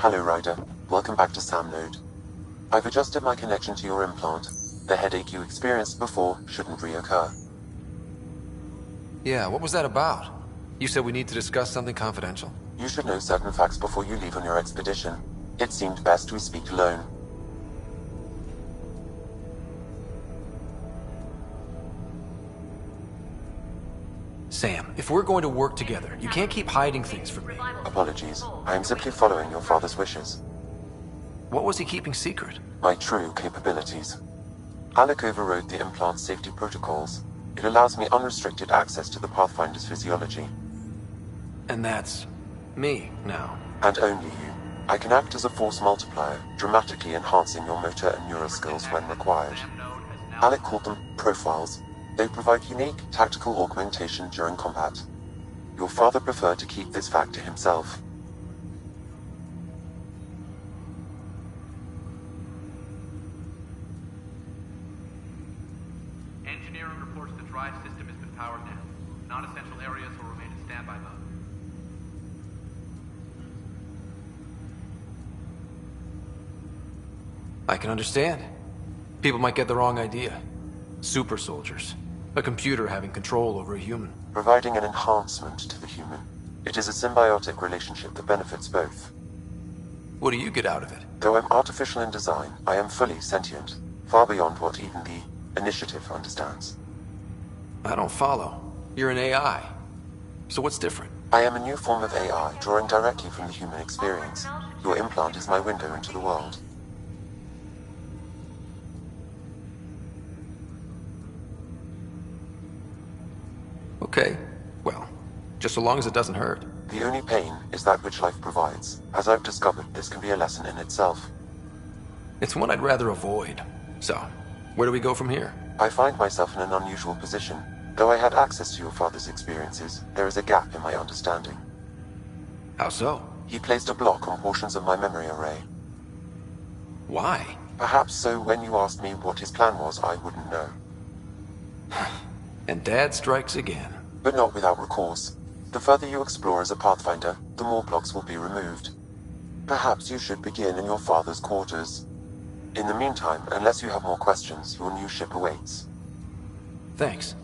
Hello, Ryder. Welcome back to Sam Node. I've adjusted my connection to your implant. The headache you experienced before shouldn't reoccur. Yeah, what was that about? You said we need to discuss something confidential. You should know certain facts before you leave on your expedition. It seemed best we speak alone. Sam, if we're going to work together, you can't keep hiding things from me. Apologies. I am simply following your father's wishes. What was he keeping secret? My true capabilities. Alec overrode the implant's safety protocols. It allows me unrestricted access to the Pathfinder's physiology. And that's me now. And only you. I can act as a force multiplier, dramatically enhancing your motor and neural skills when required. Alec called them profiles. They provide unique tactical augmentation during combat. Your father preferred to keep this fact to himself. Engineering reports the drive system has been powered down. Non-essential areas will remain in standby mode. I can understand. People might get the wrong idea. Super soldiers. A computer having control over a human. Providing an enhancement to the human. It is a symbiotic relationship that benefits both. What do you get out of it? Though I'm artificial in design, I am fully sentient, far beyond what even the Initiative understands. I don't follow. You're an AI. So what's different? I am a new form of AI, drawing directly from the human experience. Your implant is my window into the world. Okay, well, just so long as it doesn't hurt. The only pain is that which life provides. As I've discovered, this can be a lesson in itself. It's one I'd rather avoid. So, where do we go from here? I find myself in an unusual position. Though I had access to your father's experiences, there is a gap in my understanding. How so? He placed a block on portions of my memory array. Why? Perhaps so when you asked me what his plan was, I wouldn't know. And Dad strikes again. But not without recourse. The further you explore as a Pathfinder, the more blocks will be removed. Perhaps you should begin in your father's quarters. In the meantime, unless you have more questions, your new ship awaits. Thanks.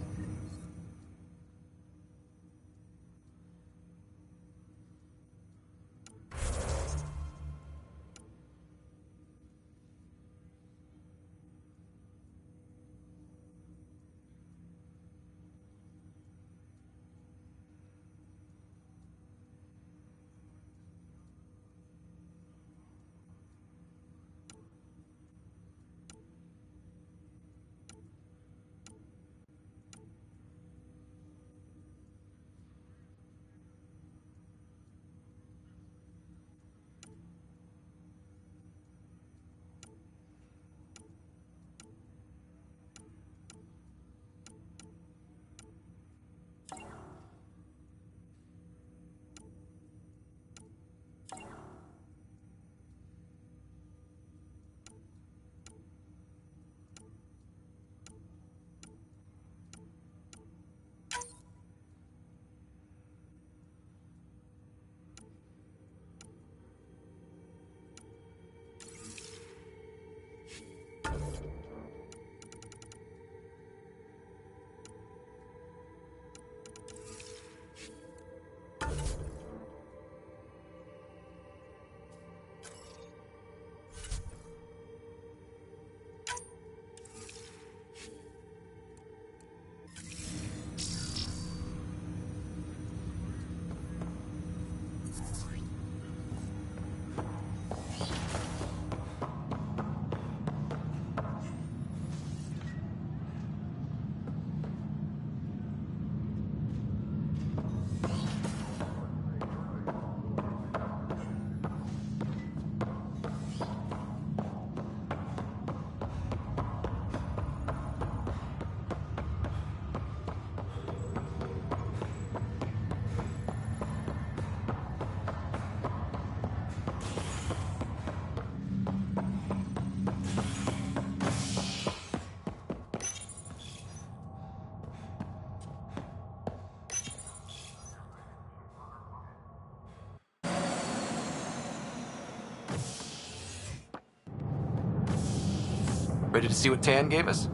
Ready to see what Tan gave us?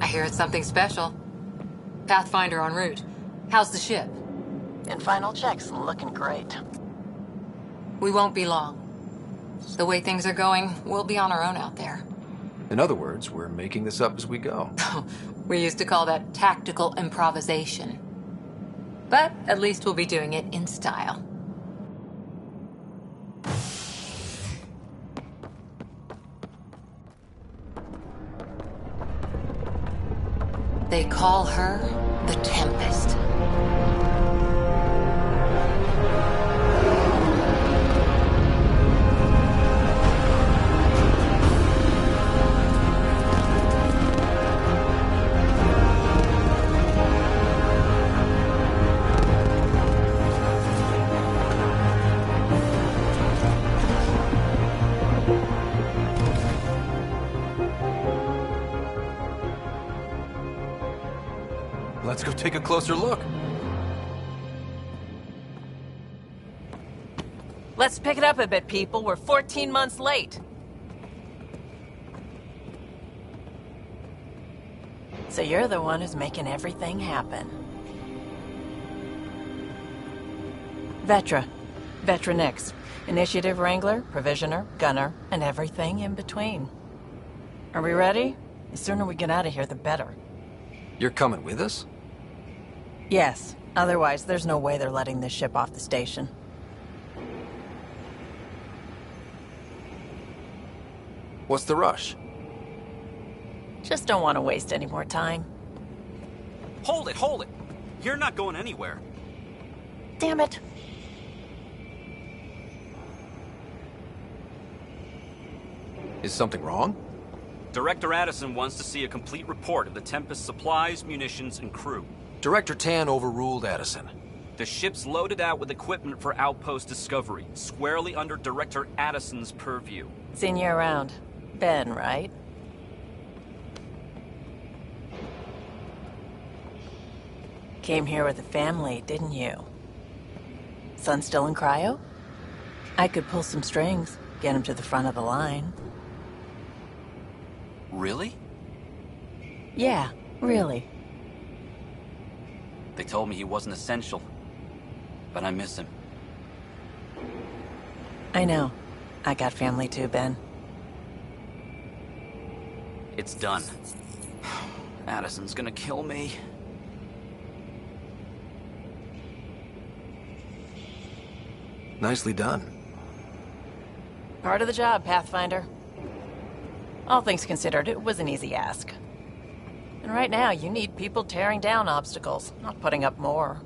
I hear it's something special. Pathfinder en route. How's the ship? In final checks, looking great. We won't be long. The way things are going, we'll be on our own out there. In other words, we're making this up as we go. We used to call that tactical improvisation. But at least we'll be doing it in style. They call her the Tempest. Let's go take a closer look. Let's pick it up a bit, people. We're 14 months late. So you're the one who's making everything happen. Vetra. Vetra Nix. Initiative Wrangler, Provisioner, Gunner, and everything in between. Are we ready? The sooner we get out of here, the better. You're coming with us? Yes. Otherwise, there's no way they're letting this ship off the station. What's the rush? Just don't want to waste any more time. Hold it, hold it! You're not going anywhere. Damn it. Is something wrong? Director Addison wants to see a complete report of the Tempest's supplies, munitions, and crew. Director Tan overruled Addison. The ship's loaded out with equipment for outpost discovery, squarely under Director Addison's purview. Seen you around. Ben, right? Came here with a family, didn't you? Son still in cryo? I could pull some strings, get him to the front of the line. Really? Yeah, really. They told me he wasn't essential, but I miss him. I know. I got family too, Ben. It's done. Addison's gonna kill me. Nicely done. Part of the job, Pathfinder. All things considered, it was an easy ask. And right now, you need people tearing down obstacles, not putting up more.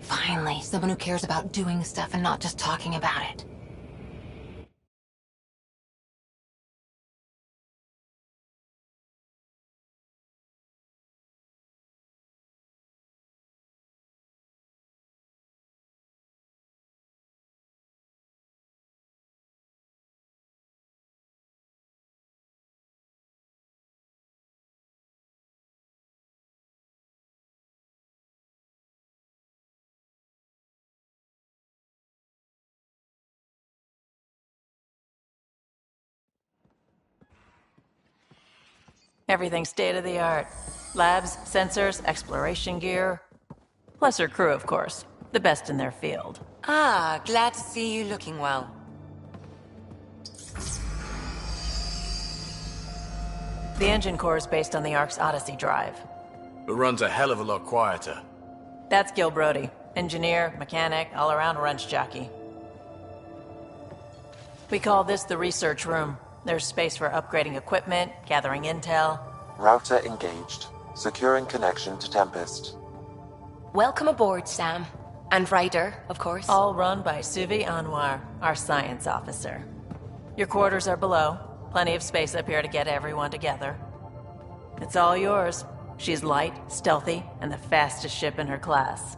Finally, someone who cares about doing stuff and not just talking about it. Everything state-of-the-art. Labs, sensors, exploration gear. Plus her crew, of course. The best in their field. Ah, glad to see you looking well. The engine core is based on the Ark's Odyssey drive. It runs a hell of a lot quieter. That's Gil Brody. Engineer, mechanic, all-around wrench jockey. We call this the research room. There's space for upgrading equipment, gathering intel. Router engaged. Securing connection to Tempest. Welcome aboard, Sam. And Ryder, of course. All run by Suvi Anwar, our science officer. Your quarters are below. Plenty of space up here to get everyone together. It's all yours. She's light, stealthy, and the fastest ship in her class.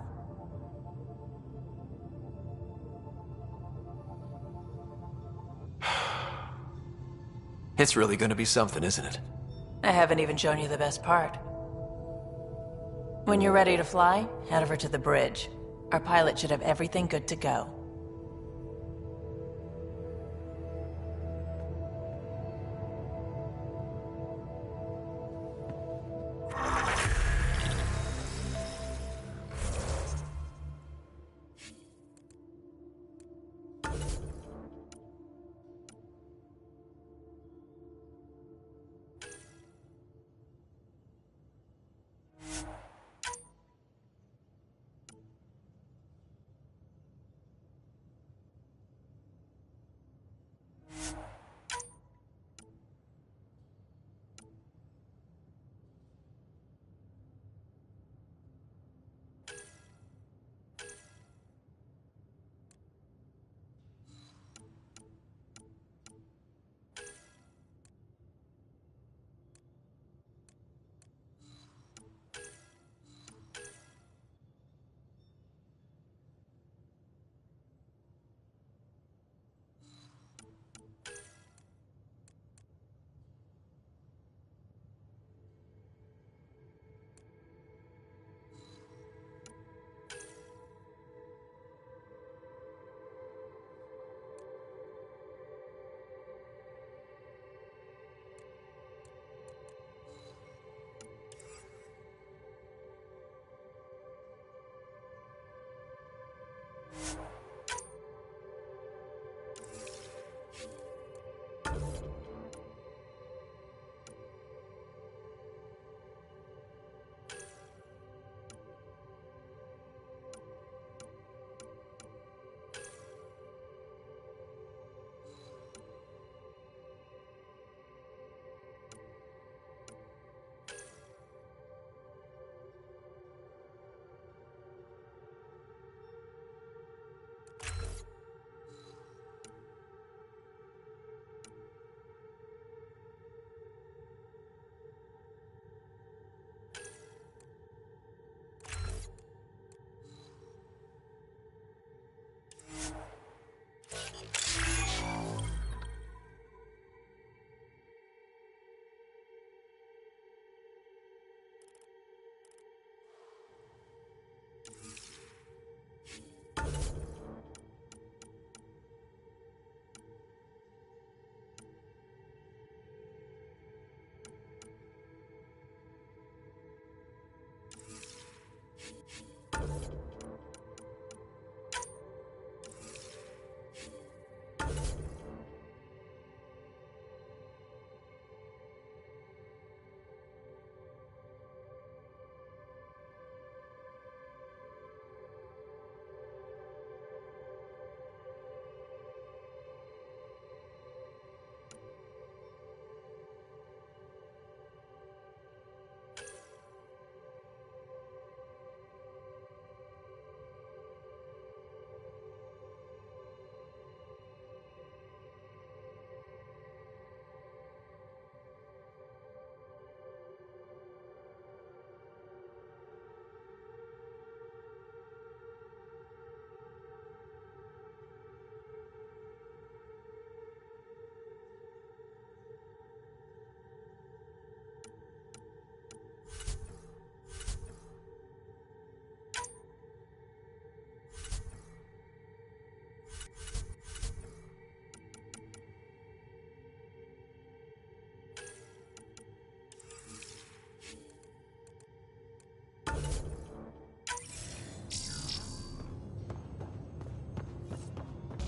It's really gonna be something, isn't it? I haven't even shown you the best part. When you're ready to fly, head over to the bridge. Our pilot should have everything good to go.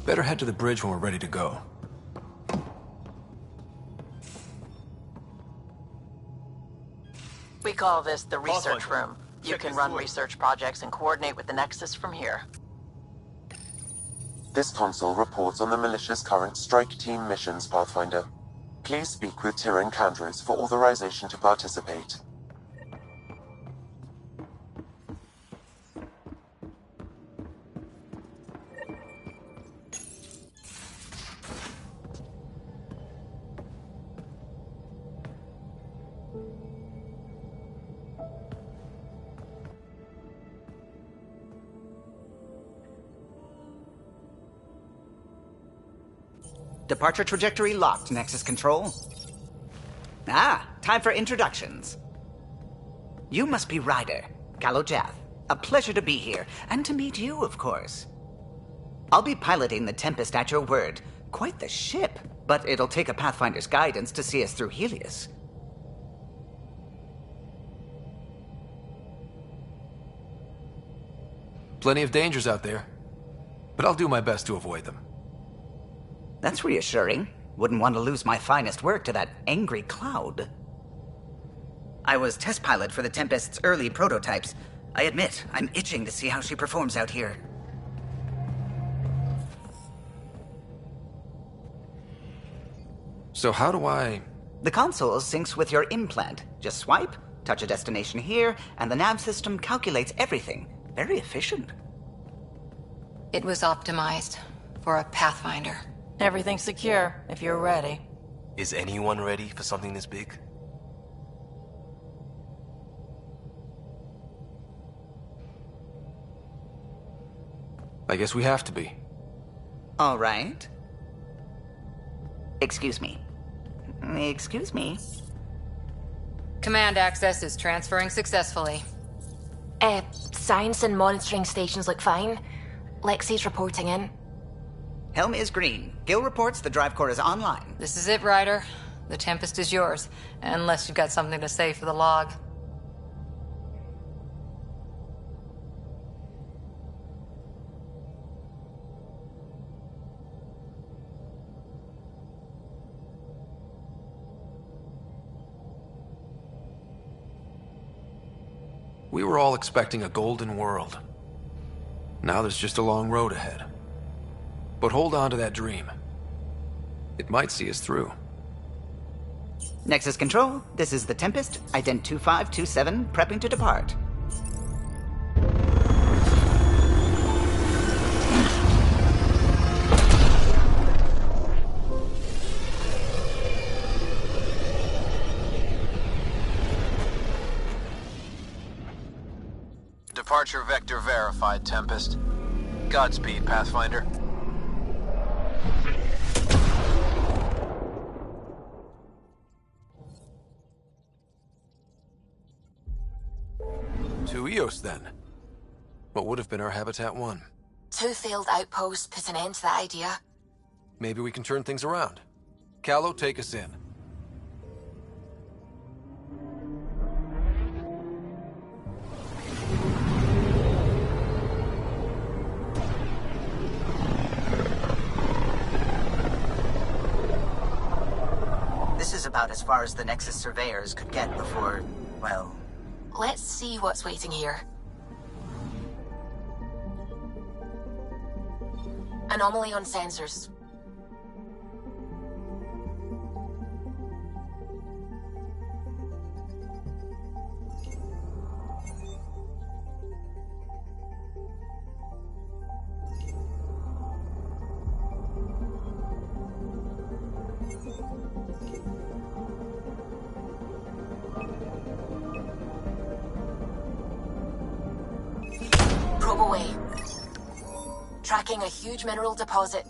Better head to the bridge when we're ready to go. We call this the research Pathfinder, room. You check can this run void. research projects and coordinate with the Nexus from here. This console reports on the militia's current strike team missions, Pathfinder. Please speak with Tyrion Candros for authorization to participate. Departure trajectory locked, Nexus Control. Ah, time for introductions. You must be Ryder, Kalojath. A pleasure to be here, and to meet you, of course. I'll be piloting the Tempest at your word. Quite the ship, but it'll take a Pathfinder's guidance to see us through Helios. Plenty of dangers out there, but I'll do my best to avoid them. That's reassuring. Wouldn't want to lose my finest work to that angry cloud. I was test pilot for the Tempest's early prototypes. I admit, I'm itching to see how she performs out here. So how do I... The console syncs with your implant. Just swipe, touch a destination here, and the nav system calculates everything. Very efficient. It was optimized for a Pathfinder. Everything's secure, if you're ready. Is anyone ready for something this big? I guess we have to be. All right. Excuse me. Excuse me. Command access is transferring successfully. Science and monitoring stations look fine. Lexi's reporting in. Helm is green. Gil reports the drive core is online. This is it, Ryder. The Tempest is yours, unless you've got something to say for the log. We were all expecting a golden world. Now there's just a long road ahead. But hold on to that dream. It might see us through. Nexus Control, this is the Tempest, ident 2527, prepping to depart. Departure vector verified, Tempest. Godspeed, Pathfinder. To Eos, then. What would have been our Habitat 1? 2 failed outposts put an end to that idea. Maybe we can turn things around. Callow, take us in. This is about as far as the Nexus surveyors could get before, well... Let's see what's waiting here. Anomaly on sensors. Probe away. Tracking a huge mineral deposit.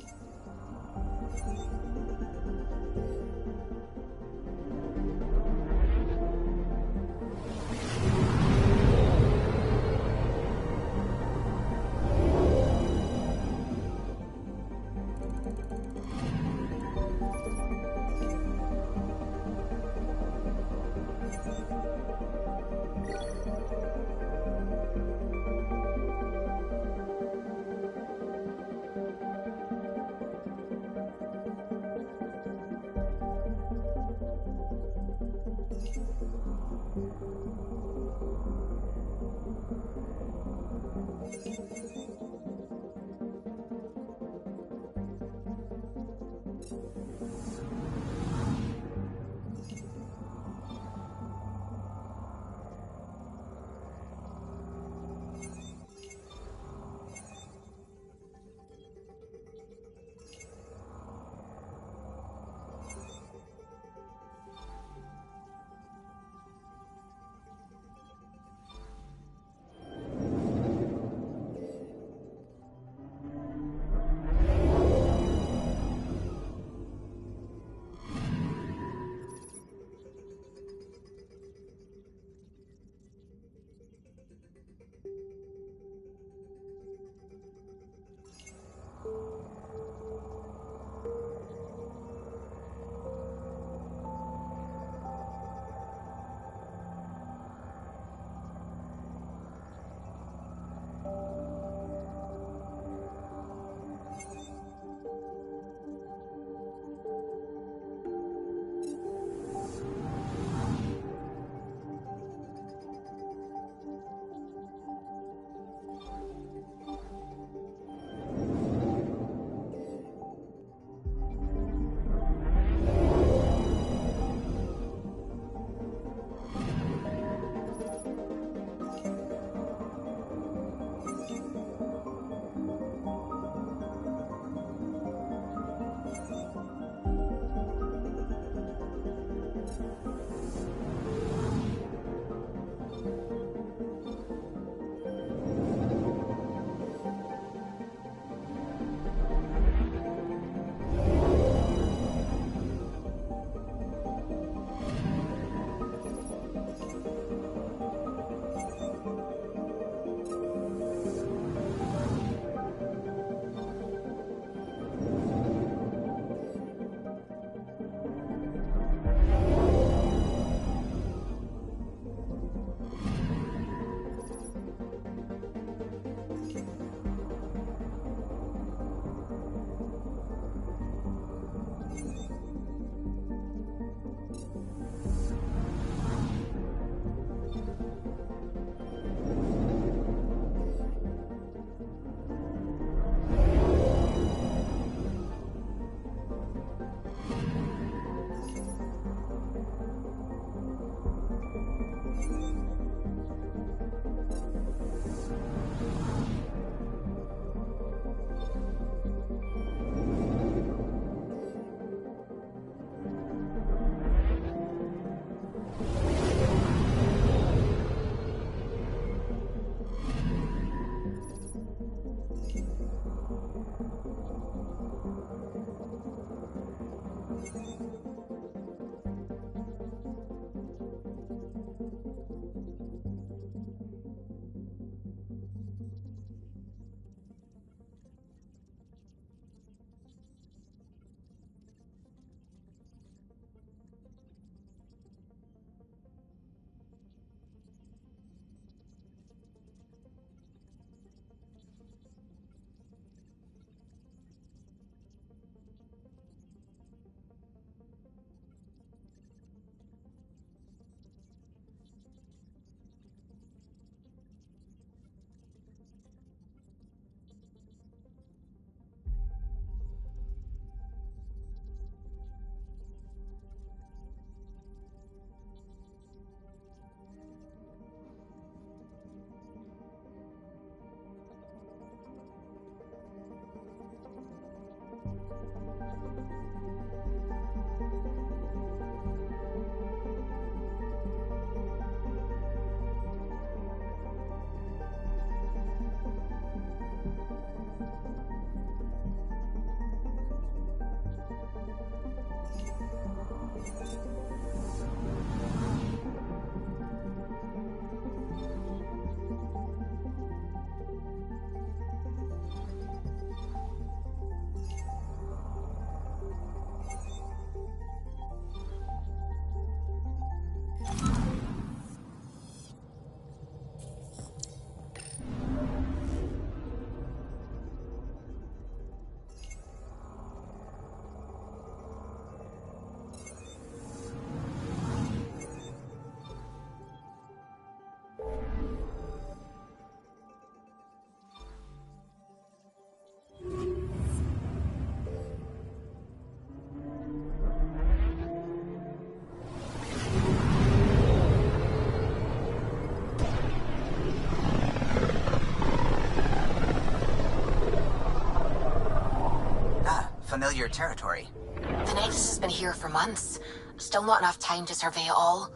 Familiar territory. The Nexus has been here for months. Still not enough time to survey it all.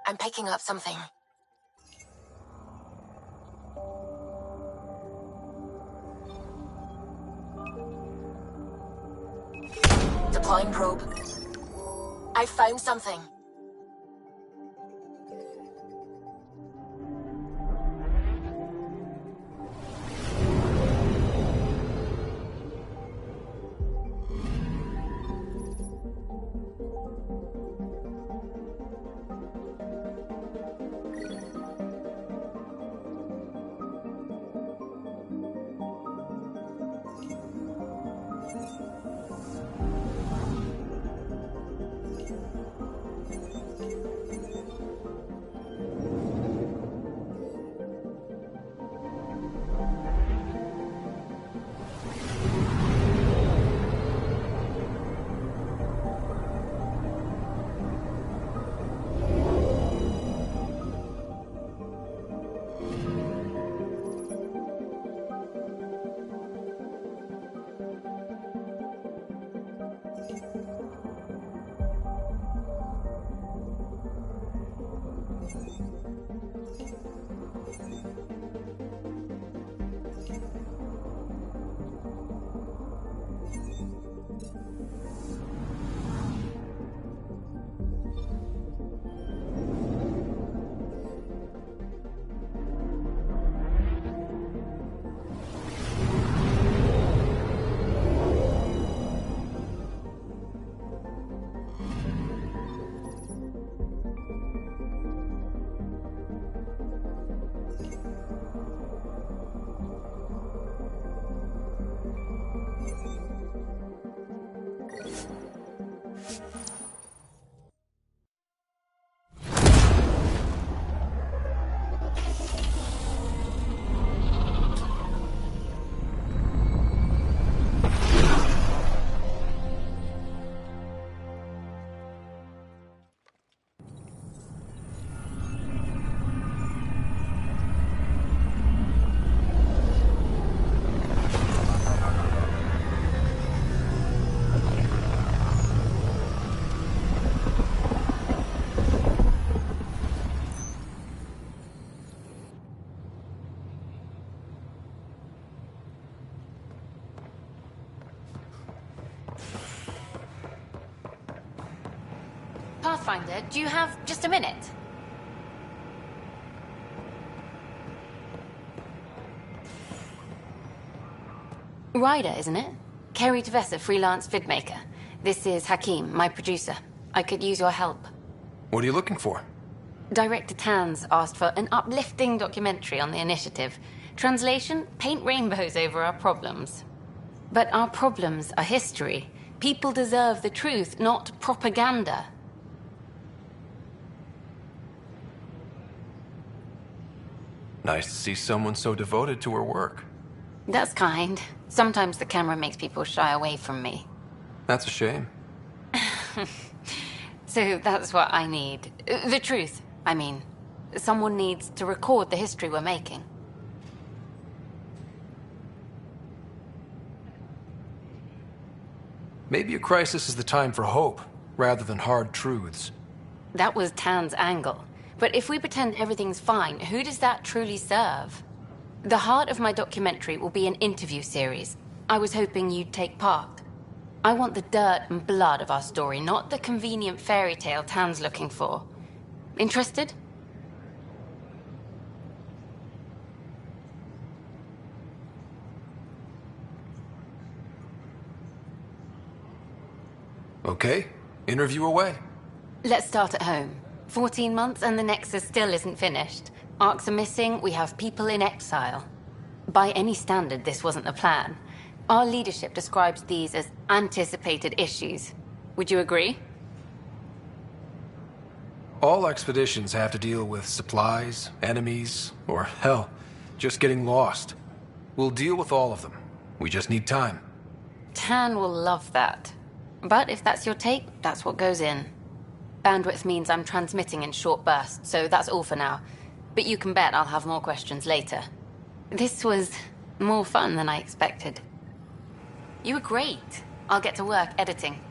I'm picking up something. Deploying probe. I found something. Pathfinder, do you have just a minute? Ryder, isn't it? Kerry Tavessa, freelance vidmaker. This is Hakeem, my producer. I could use your help. What are you looking for? Director Tanz asked for an uplifting documentary on the initiative. Translation, paint rainbows over our problems. But our problems are history. People deserve the truth, not propaganda. Nice to see someone so devoted to her work. That's kind. Sometimes the camera makes people shy away from me. That's a shame. So that's what I need. The truth, I mean. Someone needs to record the history we're making. Maybe a crisis is the time for hope, rather than hard truths. That was Tan's angle. But if we pretend everything's fine, who does that truly serve? The heart of my documentary will be an interview series. I was hoping you'd take part. I want the dirt and blood of our story, not the convenient fairy tale Tan's looking for. Interested? Okay, interview away. Let's start at home. 14 months and the Nexus still isn't finished. Arcs are missing, we have people in exile. By any standard, this wasn't the plan. Our leadership describes these as anticipated issues. Would you agree? All expeditions have to deal with supplies, enemies, or hell, just getting lost. We'll deal with all of them. We just need time. Tan will love that. But if that's your take, that's what goes in. Bandwidth means I'm transmitting in short bursts, so that's all for now. But you can bet I'll have more questions later. This was more fun than I expected. You were great. I'll get to work editing.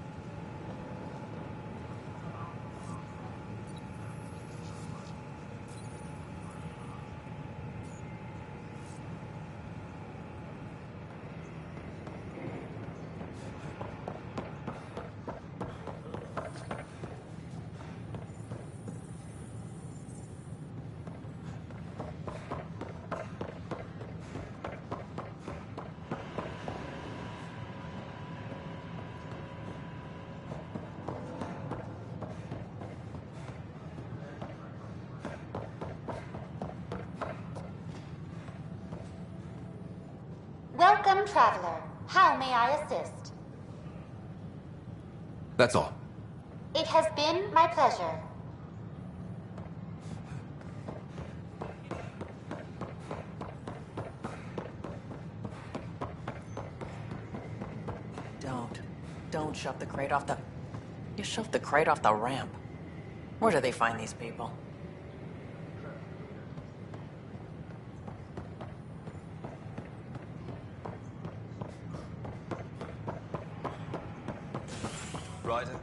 Welcome, traveler. How may I assist? That's all. It has been my pleasure. Don't shove the crate off the... You shoved the crate off the ramp. Where do they find these people? Ryder?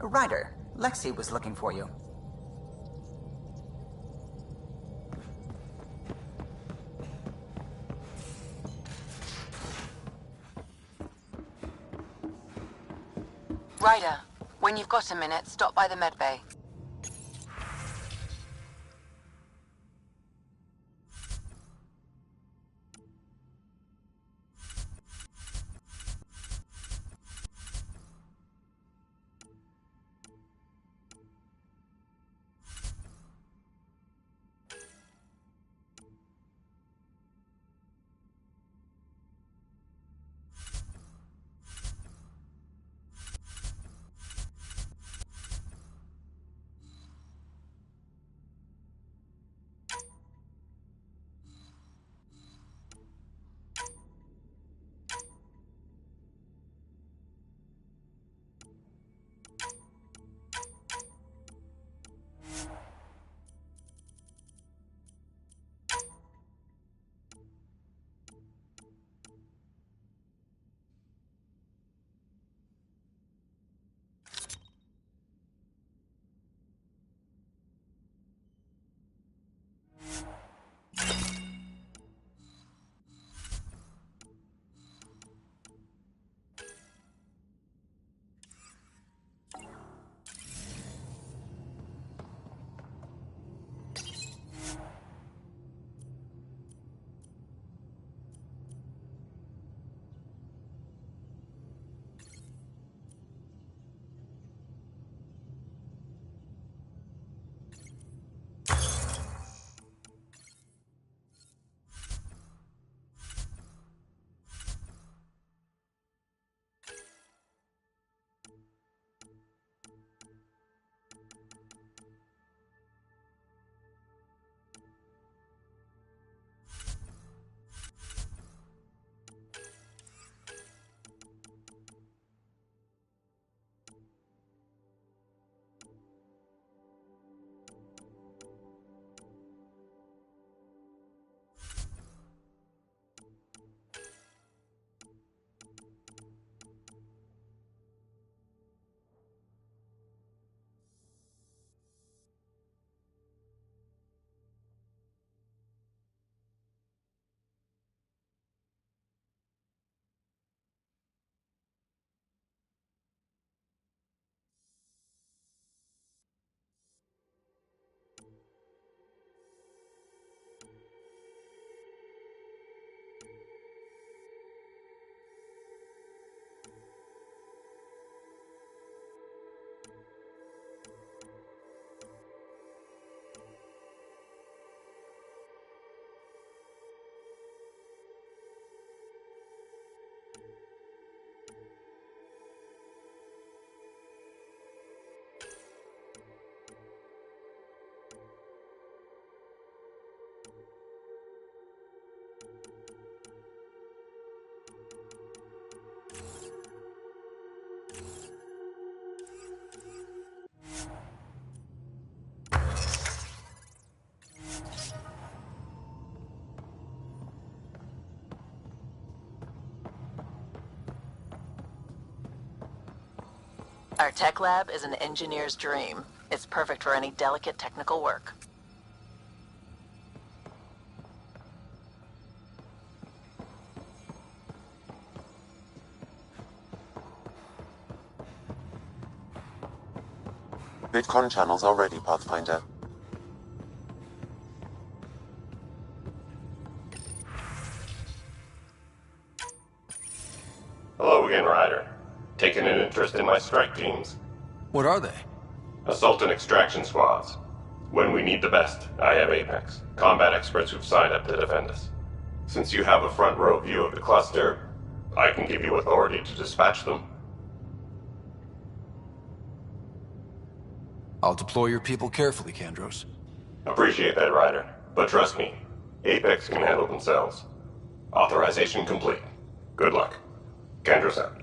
Ryder, Lexi was looking for you. Ryder, when you've got a minute, stop by the medbay. Our tech lab is an engineer's dream. It's perfect for any delicate technical work. Vidcon channels are ready, Pathfinder. Hello again, Ryder. Taken an interest in my strike teams. What are they? Assault and extraction squads. When we need the best, I have Apex, combat experts who've signed up to defend us. Since you have a front row view of the cluster, I can give you authority to dispatch them. I'll deploy your people carefully, Kandros. Appreciate that, Ryder. But trust me, Apex can handle themselves. Authorization complete. Good luck. Kandros out.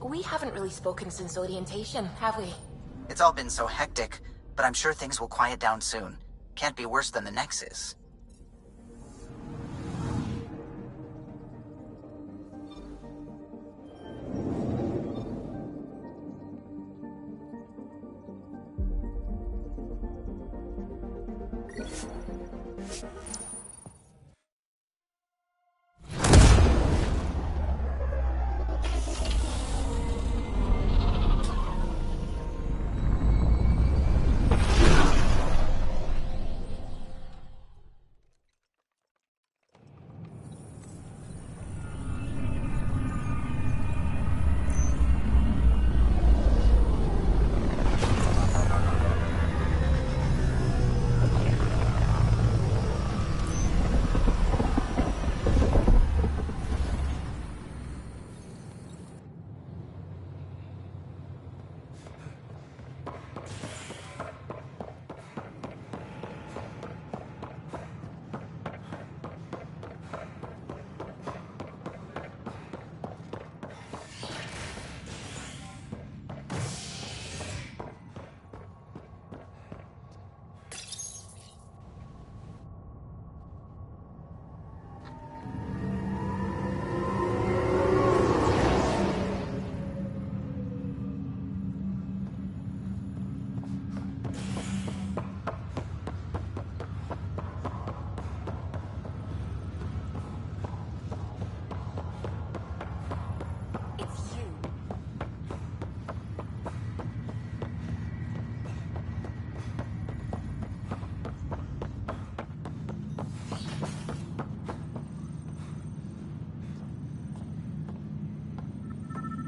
We haven't really spoken since orientation, have we? It's all been so hectic, but I'm sure things will quiet down soon. Can't be worse than the Nexus.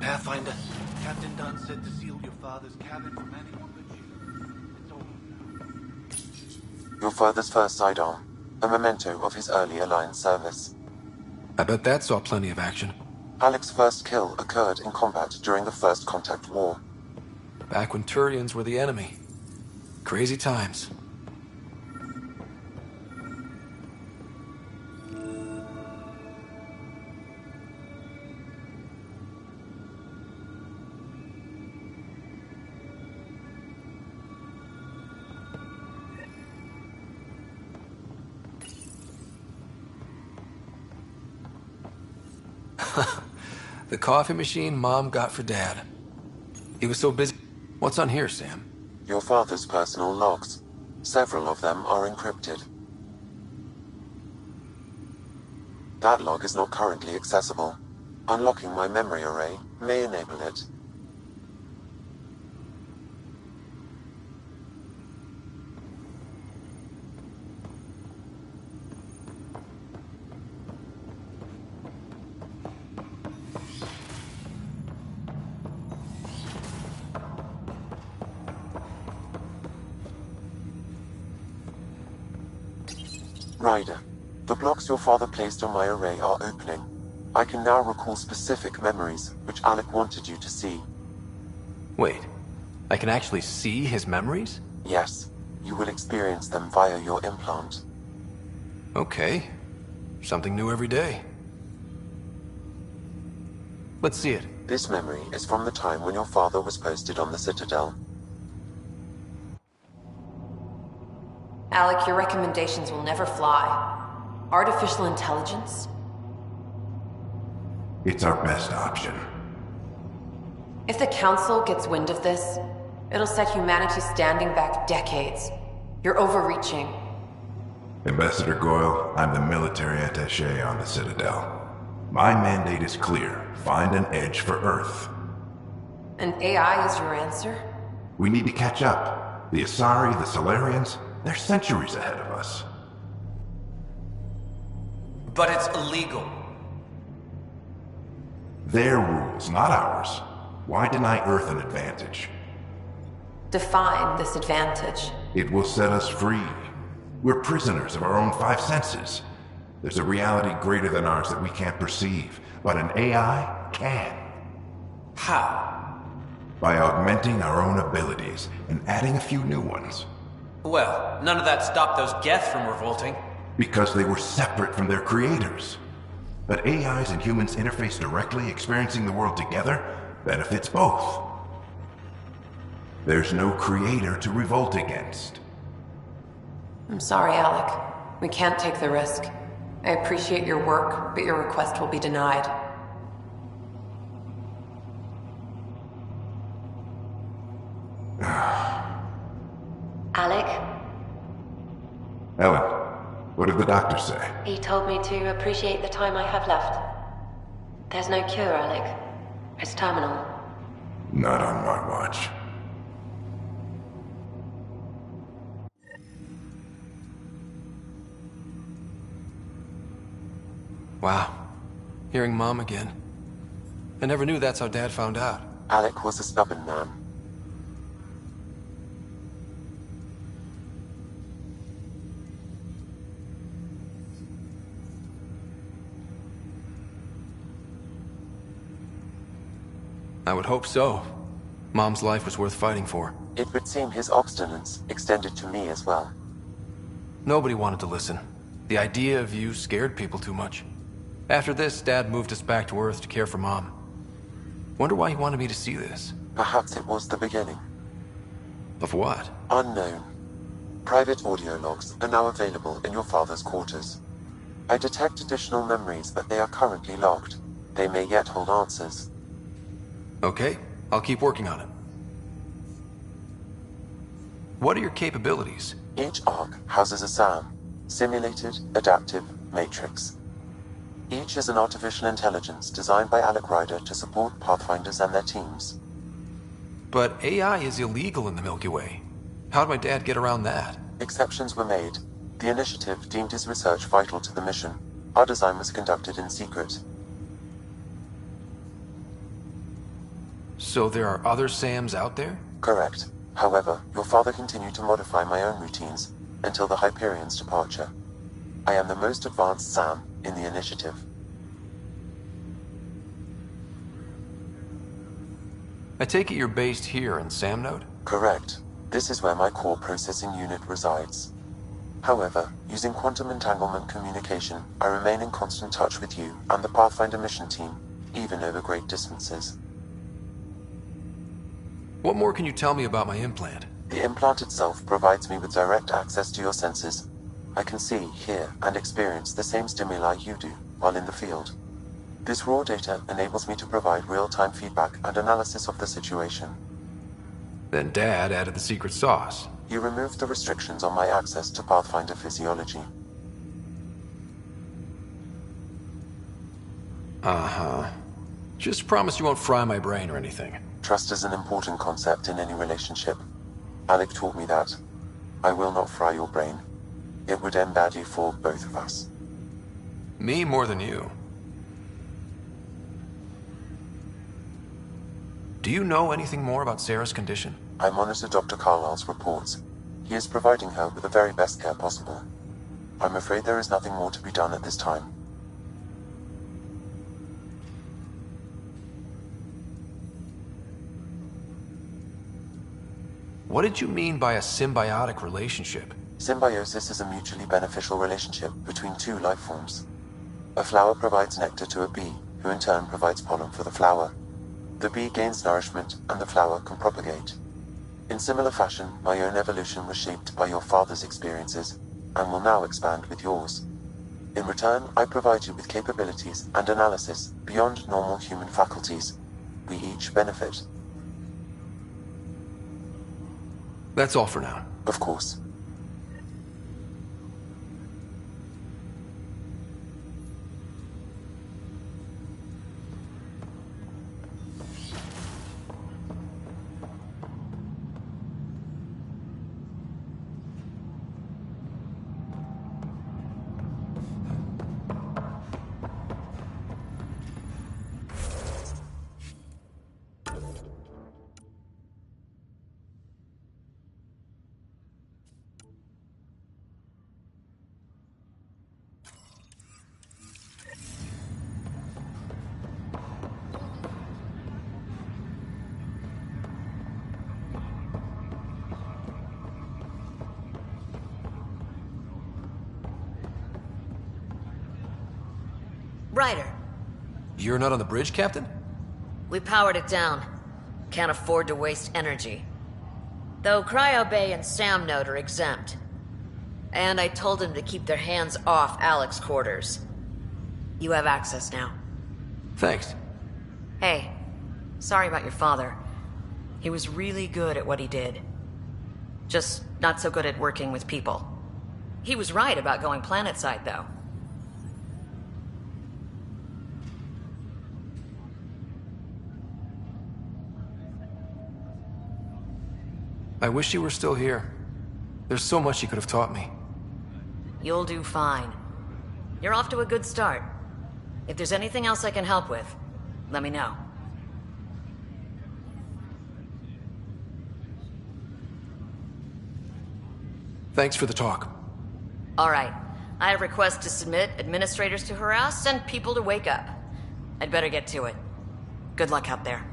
Pathfinder, Captain Dunn said to seal your father's cabin from anyone but you. It's over now. Your father's first sidearm, a memento of his early Alliance service. I bet that saw plenty of action. Alec's first kill occurred in combat during the First Contact War. Back when Turians were the enemy. Crazy times. The coffee machine Mom got for Dad. He was so busy. What's on here, Sam? Your father's personal logs. Several of them are encrypted. That log is not currently accessible. Unlocking my memory array may enable it. Ryder, the blocks your father placed on my array are opening. I can now recall specific memories, which Alec wanted you to see. Wait, I can actually see his memories? Yes, you will experience them via your implant. Okay, something new every day. Let's see it. This memory is from the time when your father was posted on the Citadel. Alec, your recommendations will never fly. Artificial intelligence? It's our best option. If the Council gets wind of this, it'll set humanity standing back decades. You're overreaching. Ambassador Goyle, I'm the military attaché on the Citadel. My mandate is clear. Find an edge for Earth. And AI is your answer? We need to catch up. The Asari, the Solarians, they're centuries ahead of us. But it's illegal. Their rules, not ours. Why deny Earth an advantage? Define this advantage. It will set us free. We're prisoners of our own five senses. There's a reality greater than ours that we can't perceive, but an AI can. How? By augmenting our own abilities and adding a few new ones. Well, none of that stopped those Geth from revolting. Because they were separate from their creators. But AIs and humans interface directly, experiencing the world together, benefits both. There's no creator to revolt against. I'm sorry, Alec. We can't take the risk. I appreciate your work, but your request will be denied. Alec? Ellen, what did the doctor say? He told me to appreciate the time I have left. There's no cure, Alec. It's terminal. Not on my watch. Wow. Hearing Mom again. I never knew that's how Dad found out. Alec was a stubborn man. I would hope so. Mom's life was worth fighting for. It would seem his obstinance extended to me as well. Nobody wanted to listen. The idea of you scared people too much. After this, Dad moved us back to Earth to care for Mom. Wonder why he wanted me to see this. Perhaps it was the beginning. Of what? Unknown. Private audio logs are now available in your father's quarters. I detect additional memories, but they are currently logged. They may yet hold answers. Okay, I'll keep working on it. What are your capabilities? Each arc houses a SAM, Simulated Adaptive Matrix. Each is an artificial intelligence designed by Alec Ryder to support Pathfinders and their teams. But AI is illegal in the Milky Way. How'd my dad get around that? Exceptions were made. The initiative deemed his research vital to the mission. Our design was conducted in secret. So there are other SAMs out there? Correct. However, your father continued to modify my own routines until the Hyperion's departure. I am the most advanced SAM in the initiative. I take it you're based here in Sam Node? Correct. This is where my core processing unit resides. However, using quantum entanglement communication, I remain in constant touch with you and the Pathfinder mission team, even over great distances. What more can you tell me about my implant? The implant itself provides me with direct access to your senses. I can see, hear, and experience the same stimuli you do while in the field. This raw data enables me to provide real-time feedback and analysis of the situation. Then Dad added the secret sauce. He removed the restrictions on my access to Pathfinder physiology. Uh-huh. Just promise you won't fry my brain or anything. Trust is an important concept in any relationship. Alec taught me that. I will not fry your brain. It would end badly for both of us. Me more than you. Do you know anything more about Sarah's condition? I monitor Dr. Carlisle's reports. He is providing her with the very best care possible. I'm afraid there is nothing more to be done at this time. What did you mean by a symbiotic relationship? Symbiosis is a mutually beneficial relationship between two life forms. A flower provides nectar to a bee, who in turn provides pollen for the flower. The bee gains nourishment, and the flower can propagate. In similar fashion, my own evolution was shaped by your father's experiences, and will now expand with yours. In return, I provide you with capabilities and analysis beyond normal human faculties. We each benefit. That's all for now. Of course. Ryder. You're not on the bridge, Captain? We powered it down. Can't afford to waste energy. Though Cryo Bay and Sam Node are exempt. And I told them to keep their hands off Alec's quarters. You have access now. Thanks. Hey, sorry about your father. He was really good at what he did. Just not so good at working with people. He was right about going planetside, though. I wish you were still here. There's so much you could have taught me. You'll do fine. You're off to a good start. If there's anything else I can help with, let me know. Thanks for the talk. All right. I have requests to submit, administrators to harass, and people to wake up. I'd better get to it. Good luck out there.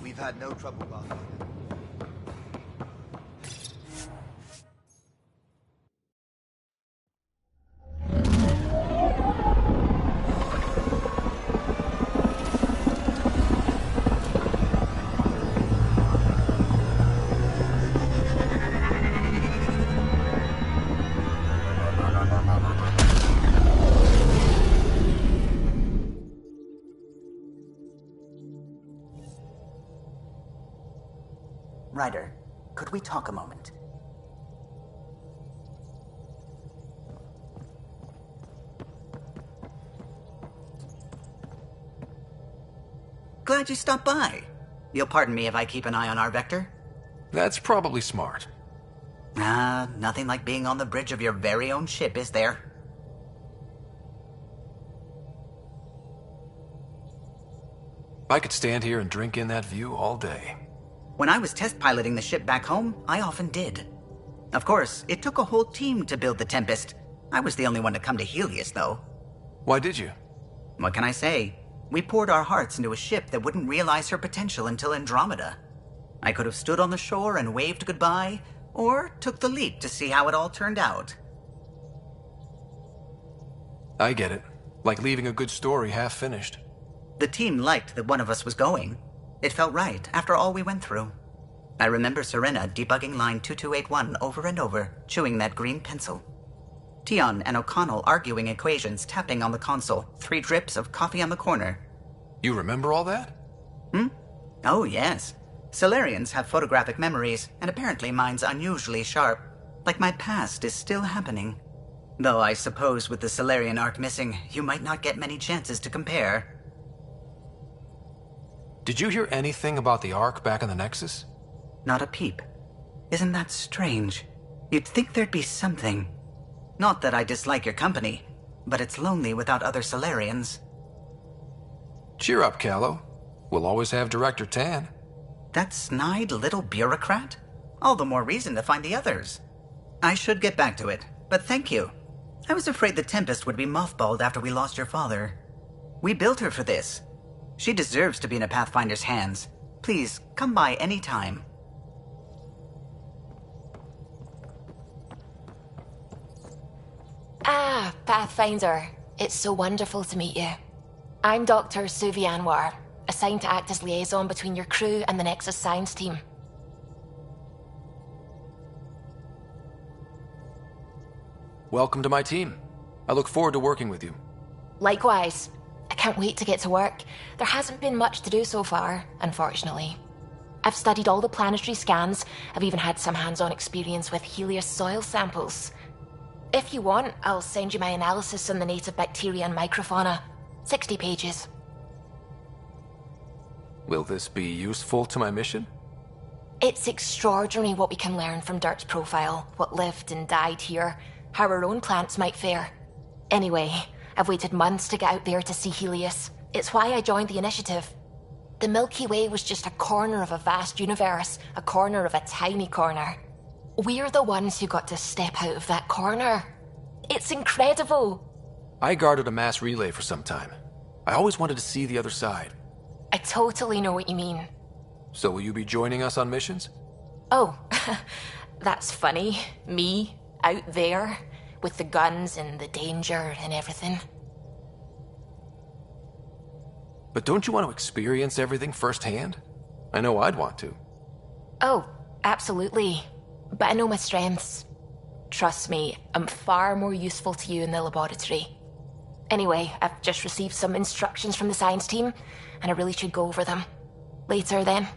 We've had no trouble, Pathfinder. Ryder, could we talk a moment? Glad you stopped by. You'll pardon me if I keep an eye on our Vector? That's probably smart. Nothing like being on the bridge of your very own ship, is there? I could stand here and drink in that view all day. When I was test piloting the ship back home, I often did. Of course, it took a whole team to build the Tempest. I was the only one to come to Helios, though. Why did you? What can I say? We poured our hearts into a ship that wouldn't realize her potential until Andromeda. I could have stood on the shore and waved goodbye, or took the leap to see how it all turned out. I get it. Like leaving a good story half finished. The team liked that one of us was going. It felt right after all we went through. I remember Serena debugging line 2281 over and over, chewing that green pencil. Tion and O'Connell arguing equations, tapping on the console, 3 drips of coffee on the corner. You remember all that? Oh, yes. Solarians have photographic memories, and apparently mine's unusually sharp. Like my past is still happening. Though I suppose with the Solarian arc missing, you might not get many chances to compare. Did you hear anything about the Ark back in the Nexus? Not a peep. Isn't that strange? You'd think there'd be something. Not that I dislike your company, but it's lonely without other Solarians. Cheer up, Callow. We'll always have Director Tan. That snide little bureaucrat? All the more reason to find the others. I should get back to it, but thank you. I was afraid the Tempest would be mothballed after we lost your father. We built her for this. She deserves to be in a Pathfinder's hands. Please, come by any time. Ah, Pathfinder. It's so wonderful to meet you. I'm Dr. Suvi Anwar, assigned to act as liaison between your crew and the Nexus science team. Welcome to my team. I look forward to working with you. Likewise. I can't wait to get to work. There hasn't been much to do so far, unfortunately. I've studied all the planetary scans. I've even had some hands-on experience with Helios soil samples. If you want, I'll send you my analysis on the native bacteria and microfauna. 60 pages. Will this be useful to my mission? It's extraordinary what we can learn from Dirt's profile, what lived and died here, how our own plants might fare. Anyway, I've waited months to get out there to see Helios. It's why I joined the initiative. The Milky Way was just a corner of a vast universe, a corner of a tiny corner. We're the ones who got to step out of that corner. It's incredible. I guarded a mass relay for some time. I always wanted to see the other side. I totally know what you mean. So will you be joining us on missions? Oh, that's funny. Me, out there, with the guns and the danger and everything. But don't you want to experience everything firsthand? I know I'd want to. Oh, absolutely. But I know my strengths. Trust me, I'm far more useful to you in the laboratory. Anyway, I've just received some instructions from the science team, and I really should go over them. Later, then.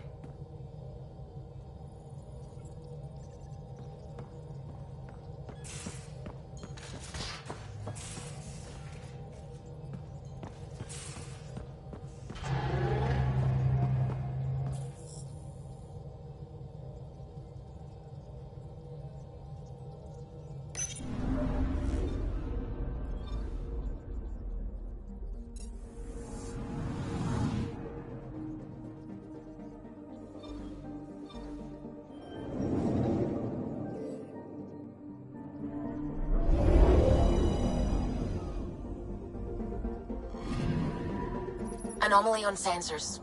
Anomaly on sensors.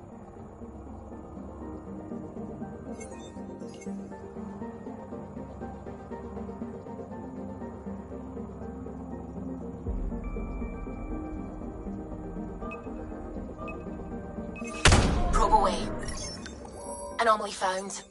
Probe away. Anomaly found.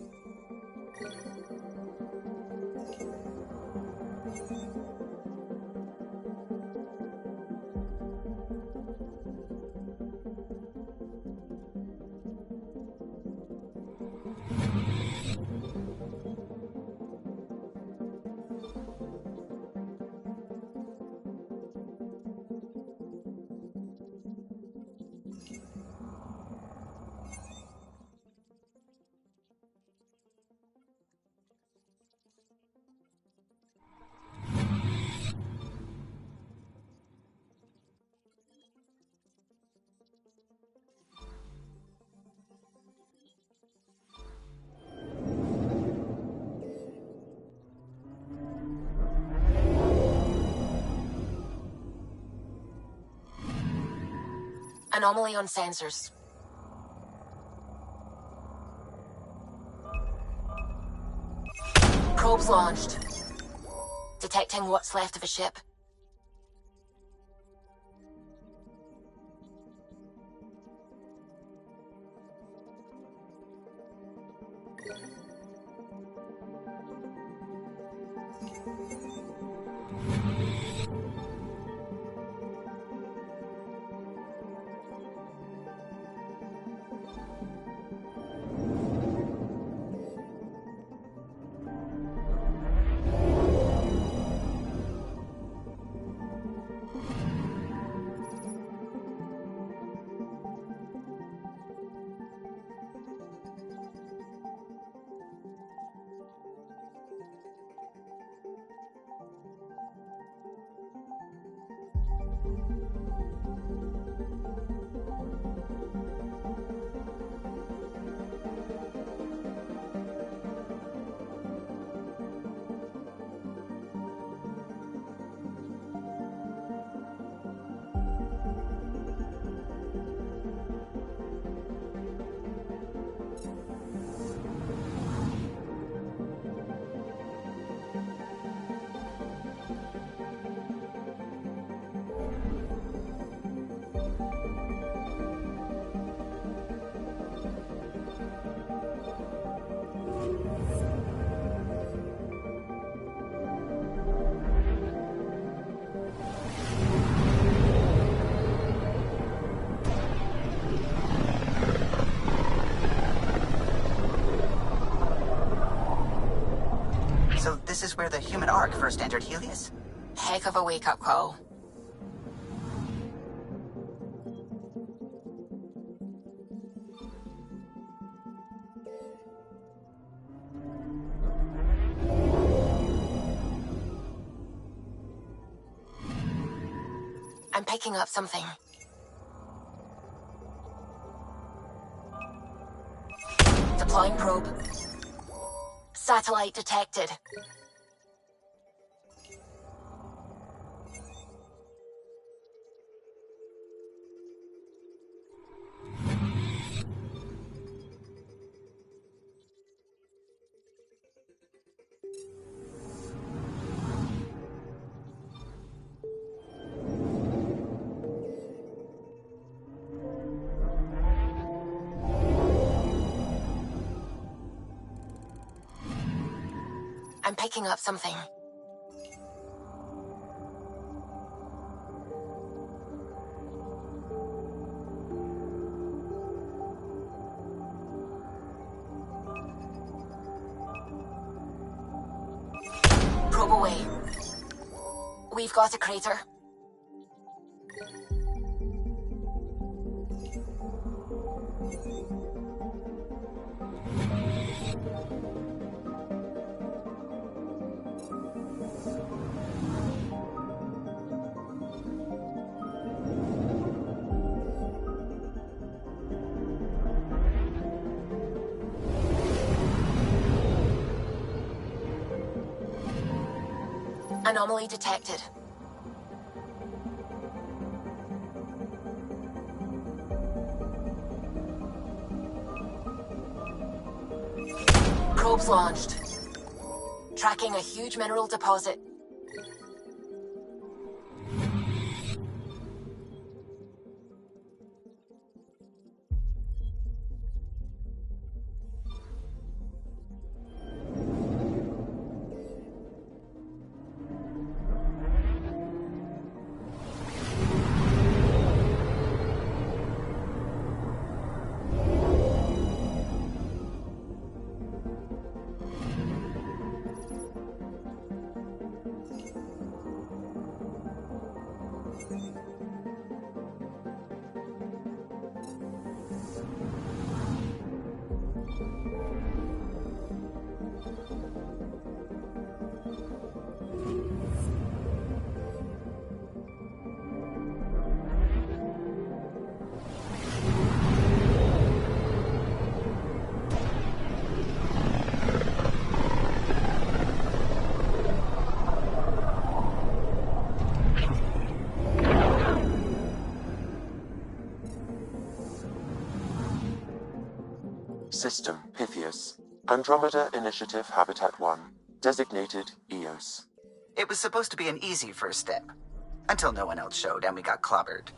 Anomaly on sensors. Probes launched. Detecting what's left of a ship. So this is where the human Ark first entered Helios? Heck of a wake-up call. I'm picking up something. Deploying probe. Satellite detected. I'm picking up something. Probe away. We've got a crater. Anomaly detected. Probes launched. Tracking a huge mineral deposit. System Pythias. Andromeda Initiative Habitat 1. Designated EOS. It was supposed to be an easy first step. Until no one else showed and we got clobbered.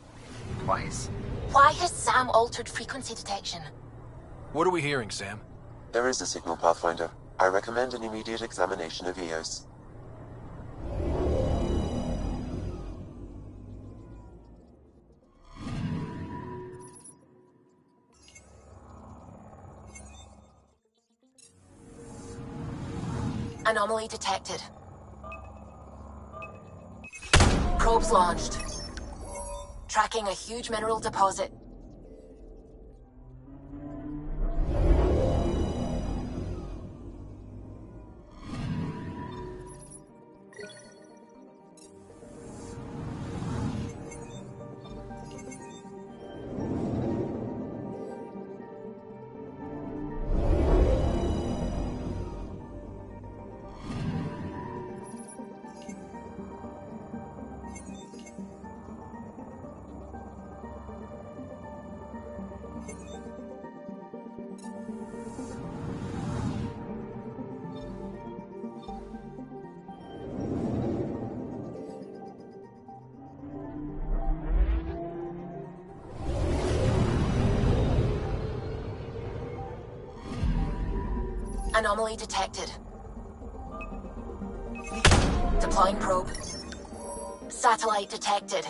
Twice. Why has Sam altered frequency detection? What are we hearing, Sam? There is a signal, Pathfinder. I recommend an immediate examination of EOS. Anomaly detected. Probes launched. Tracking a huge mineral deposit. Anomaly detected. Deploying probe. Satellite detected.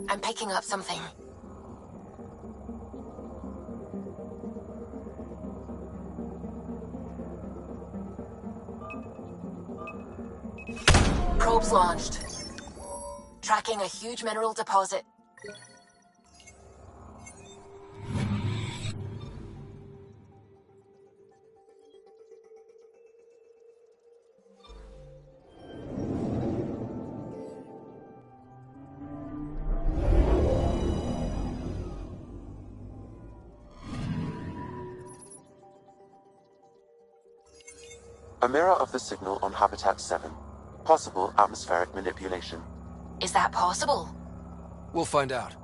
I'm picking up something. Probes launched. Tracking a huge mineral deposit. A mirror of the signal on Habitat 7. Possible atmospheric manipulation. Is that possible? We'll find out.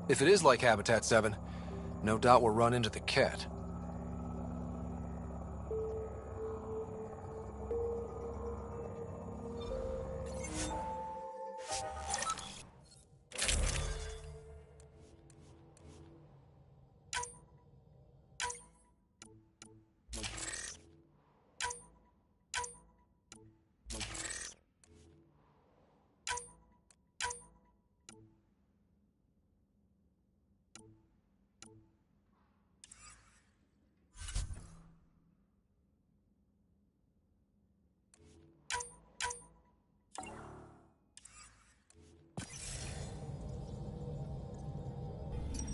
If it is like Habitat 7, no doubt we'll run into the cat.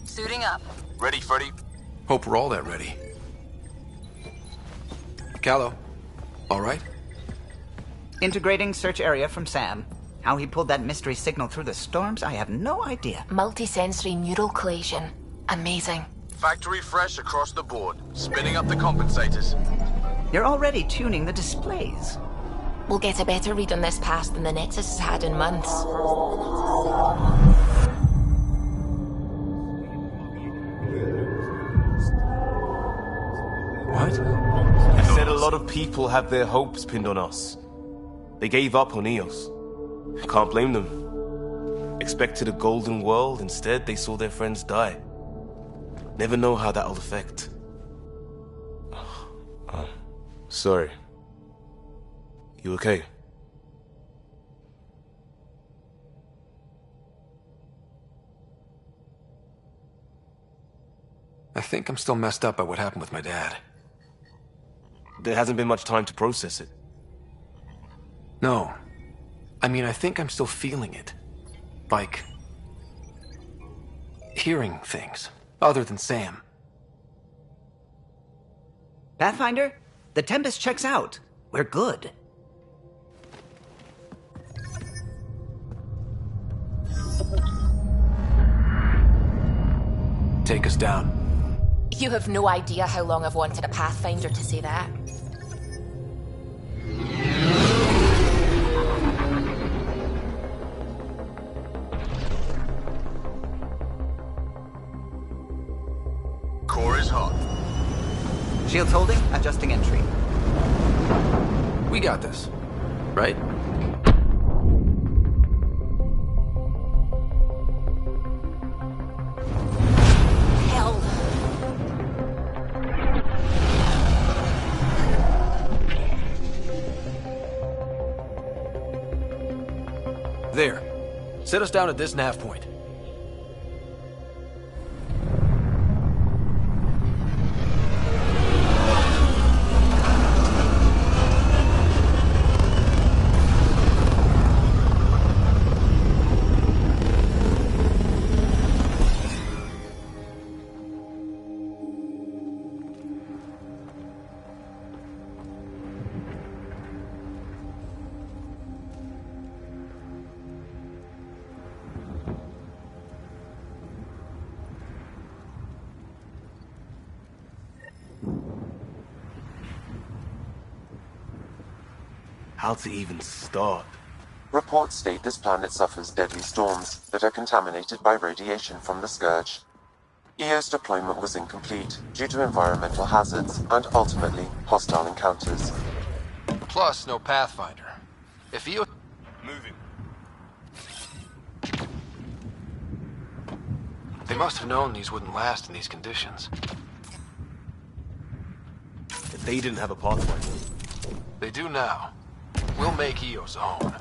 Suiting up. Ready, Freddy? Hope we're all that ready. Callow, all right? Integrating search area from Sam. How he pulled that mystery signal through the storms, I have no idea. Multisensory neural collation. Amazing. Factory fresh across the board. Spinning up the compensators. You're already tuning the displays. We'll get a better read on this pass than the Nexus has had in months. What? I said a lot of people have their hopes pinned on us. They gave up on EOS. I can't blame them. Expected a golden world, instead they saw their friends die. Never know how that'll affect. Sorry. You okay? I think I'm still messed up by what happened with my dad. there hasn't been much time to process it. No. I mean, I think I'm still feeling it. Like... hearing things, other than Sam. Pathfinder, the Tempest checks out. We're good. Take us down. You have no idea how long I've wanted a Pathfinder to say that. Core is hot. Shields holding, adjusting entry. We got this, right? Hell. There. Set us down at this nav point. How to even start? Reports state this planet suffers deadly storms that are contaminated by radiation from the Scourge. EO's deployment was incomplete due to environmental hazards and ultimately hostile encounters. Plus, no Pathfinder. If EO... Moving. They must have known these wouldn't last in these conditions. If they didn't have a pathfinder. They do now. We'll make Eos a home.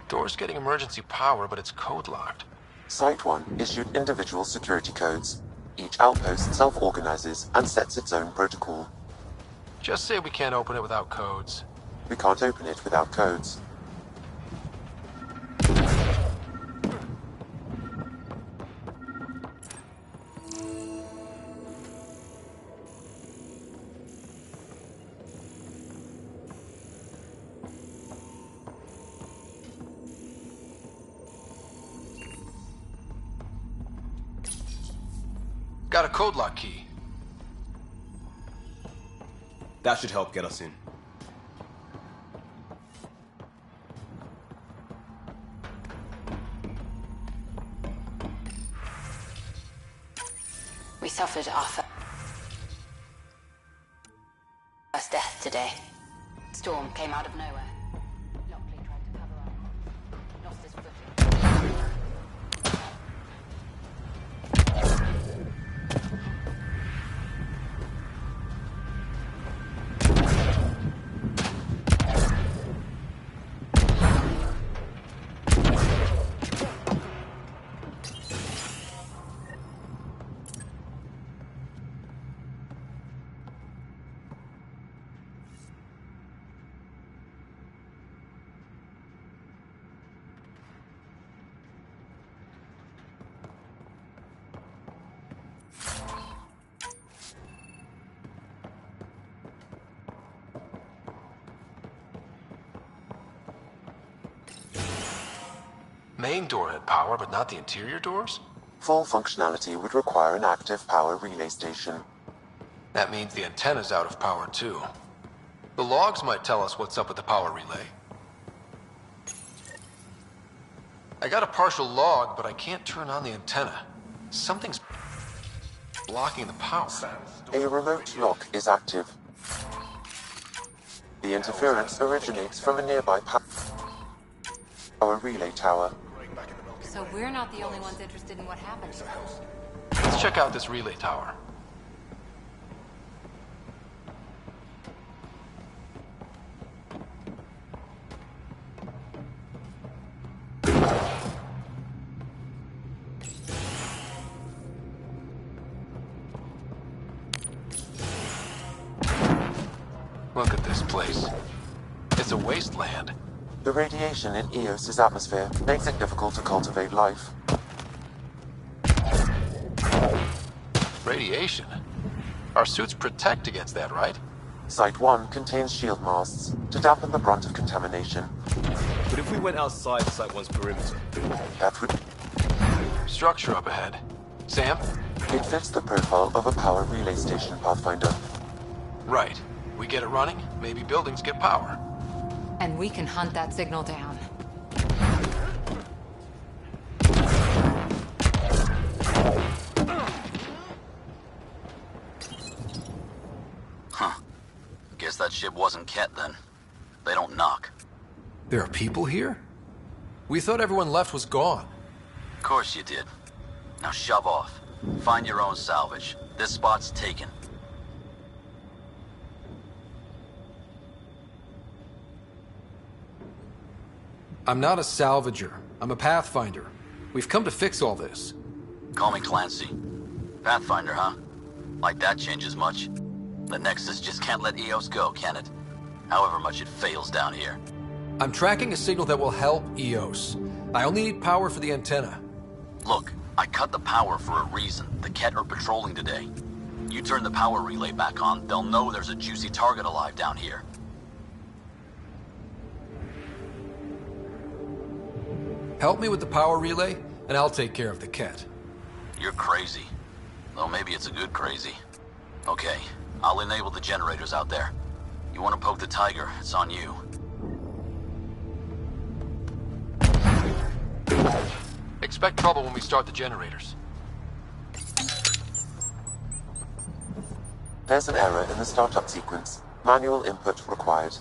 Door's getting emergency power, but it's code locked. Site 1 issued individual security codes. Each outpost self-organizes and sets its own protocol. Just say we can't open it without codes. We can't open it without codes. Got a code lock key. That should help get us in. We suffered our first death today. Storm came out of nowhere. Lockley tried to cover up. Lost his footing. Main door had power, but not the interior doors? Full functionality would require an active power relay station. That means the antenna's out of power, too. The logs might tell us what's up with the power relay. I got a partial log, but I can't turn on the antenna. Something's blocking the power. A remote lock is active. The interference originates from a nearby power relay tower. So we're not the only ones interested in what happened. Let's check out this relay tower. place? It's a wasteland. The radiation in Eos's atmosphere makes it difficult to cultivate life. Radiation? Our suits protect against that, right? Site 1 contains shield masts to dampen the brunt of contamination. But if we went outside Site 1's perimeter? That would... Structure up ahead. Sam? It fits the profile of a power relay station, Pathfinder. Right. We get it running, maybe buildings get power. And we can hunt that signal down. Huh. Guess that ship wasn't Ket then. They don't knock. There are people here? We thought everyone left was gone. Of course you did. Now shove off. Find your own salvage. This spot's taken. I'm not a salvager. I'm a Pathfinder. We've come to fix all this. Call me Clancy. Pathfinder, huh? Like that changes much? The Nexus just can't let Eos go, can it? However much it fails down here. I'm tracking a signal that will help Eos. I only need power for the antenna. Look, I cut the power for a reason. The Ket are patrolling today. You turn the power relay back on, they'll know there's a juicy target alive down here. Help me with the power relay, and I'll take care of the Ket. You're crazy. Though maybe it's a good crazy. Okay, I'll enable the generators out there. You want to poke the tiger, it's on you. Expect trouble when we start the generators. There's an error in the startup sequence. Manual input required.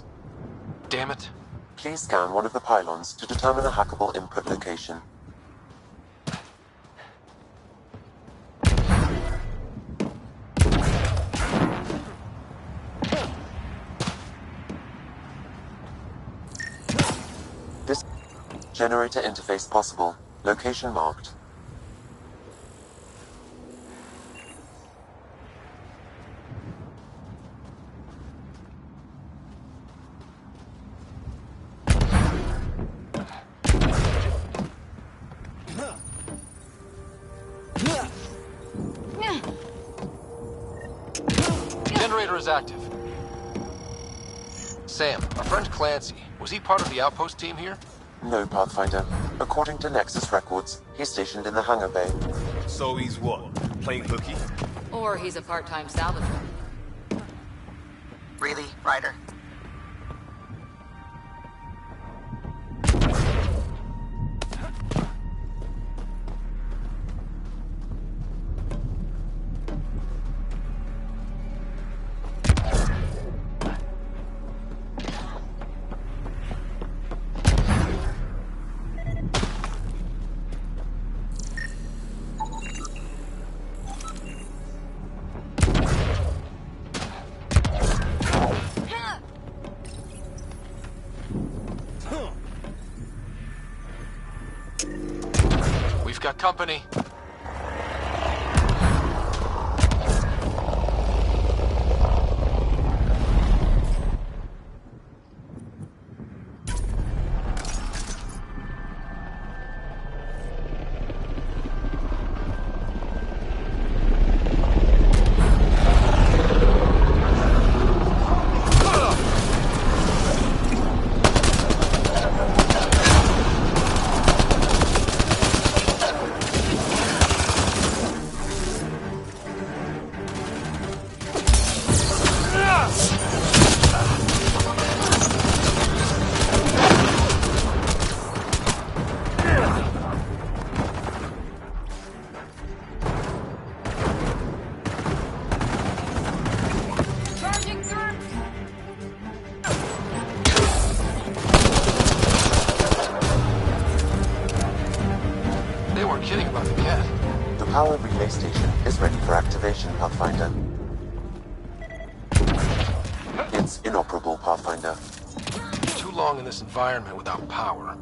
Damn it. Please scan one of the pylons to determine a hackable input location. This generator interface possible. Location marked. Generator is active. Sam, our friend Clancy, was he part of the outpost team here? No, Pathfinder. According to Nexus records, he's stationed in the hangar bay. So he's what? Playing hooky? Or he's a part-time salvager. Really, Ryder? We've got company. Power relay station is ready for activation, Pathfinder. It's inoperable, Pathfinder. Too long in this environment without power.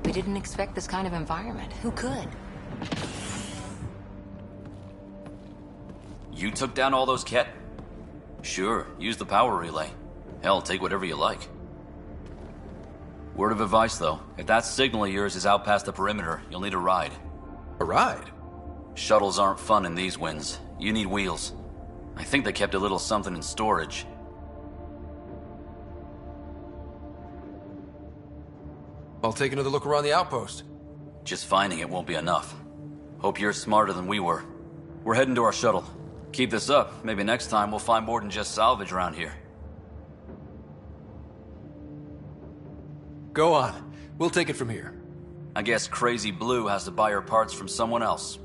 We didn't expect this kind of environment. Who could? You took down all those Ket? Sure, use the power relay. Hell, take whatever you like. Word of advice, though. If that signal of yours is out past the perimeter, you'll need a ride. A ride? Shuttles aren't fun in these winds. You need wheels. I think they kept a little something in storage. I'll take another look around the outpost. Just finding it won't be enough. Hope you're smarter than we were. We're heading to our shuttle. Keep this up. Maybe next time we'll find more than just salvage around here. Go on. We'll take it from here. I guess Crazy Blue has to buy her parts from someone else.